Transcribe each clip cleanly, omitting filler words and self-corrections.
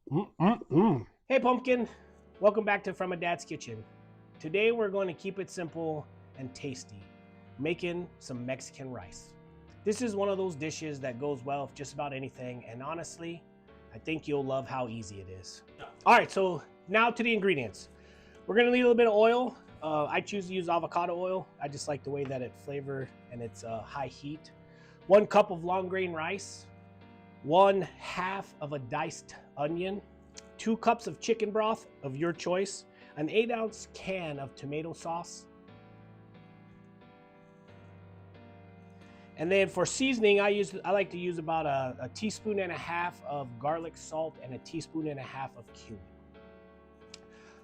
Hey Pumpkin, welcome back to From a Dad's Kitchen. Today we're going to keep it simple and tasty, making some Mexican rice. This is one of those dishes that goes well with just about anything, and honestly, I think you'll love how easy it is. All right, so now to the ingredients. We're gonna need a little bit of oil. I choose to use avocado oil. I just like the way that it flavor and it's high heat. 1 cup of long grain rice, 1/2 of a diced onion, 2 cups of chicken broth of your choice, an 8-ounce can of tomato sauce. And then for seasoning, I like to use about a teaspoon and a half of garlic salt and a teaspoon and a half of cumin.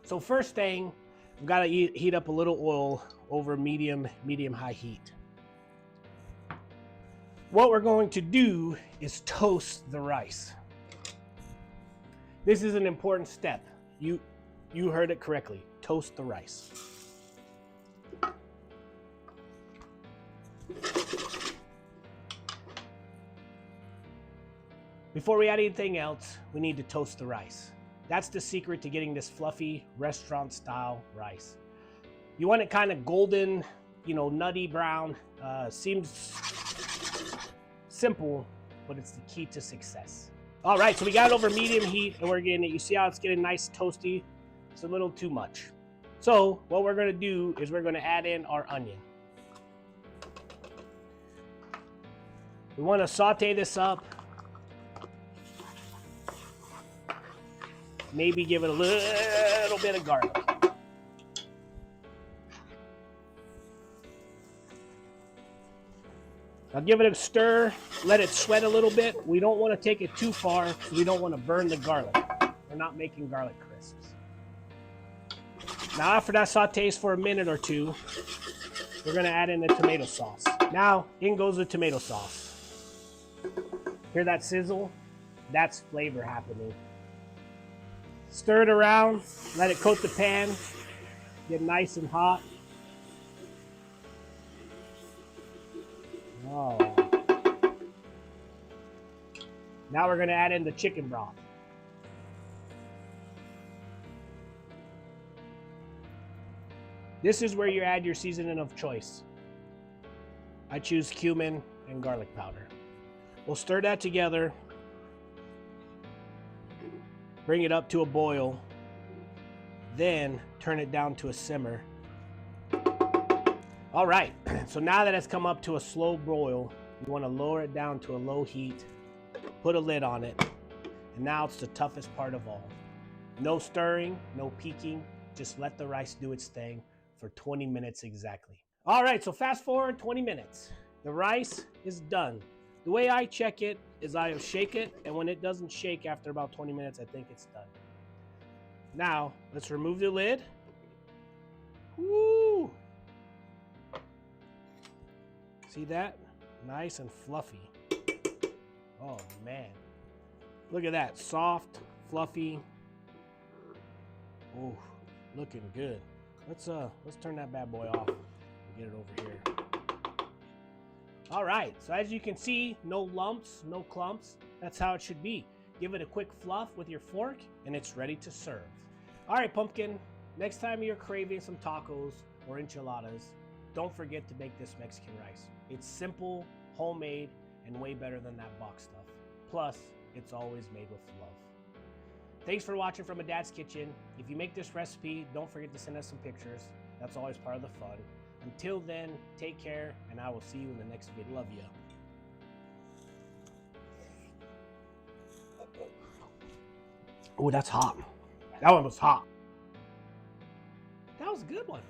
So first thing, I've got to heat up a little oil over medium high heat. What we're going to do is toast the rice. This is an important step. You heard it correctly. Toast the rice. Before we add anything else, we need to toast the rice. That's the secret to getting this fluffy restaurant-style rice. You want it kind of golden, nutty brown. Seems simple, but it's the key to success. All right, so we got it over medium heat and we're getting it. You see how it's getting nice toasty? It's a little too much. So what we're gonna do is we're gonna add in our onion. We wanna saute this up. Maybe give it a little bit of garlic. Now give it a stir, let it sweat a little bit. We don't want to take it too far, so we don't want to burn the garlic. We're not making garlic crisps. Now after that sautés for a minute or two, we're going to add in the tomato sauce. Now in goes the tomato sauce. Hear that sizzle? That's flavor happening. Stir it around, let it coat the pan, get nice and hot. Oh. Now we're going to add in the chicken broth. This is where you add your seasoning of choice. I choose cumin and garlic powder. We'll stir that together. Bring it up to a boil. Then turn it down to a simmer. All right, so now that it's come up to a slow boil, you want to lower it down to a low heat, put a lid on it, and now it's the toughest part of all. No stirring, no peeking, just let the rice do its thing for 20 minutes exactly. All right, so fast forward 20 minutes. The rice is done. The way I check it is I shake it, and when it doesn't shake after about 20 minutes, I think it's done. Now, let's remove the lid. Woo! See that? Nice and fluffy. Oh man. Look at that. Soft, fluffy. Oh, looking good. Let's turn that bad boy off and get it over here. All right, so as you can see, no lumps, no clumps. That's how it should be. Give it a quick fluff with your fork and it's ready to serve. All right, Pumpkin, next time you're craving some tacos or enchiladas, don't forget to make this Mexican rice. It's simple, homemade, and way better than that box stuff. Plus, it's always made with love. Thanks for watching From a Dad's Kitchen. If you make this recipe, don't forget to send us some pictures. That's always part of the fun. Until then, take care, and I will see you in the next video. Love ya. Oh, that's hot. That one was hot. That was a good one.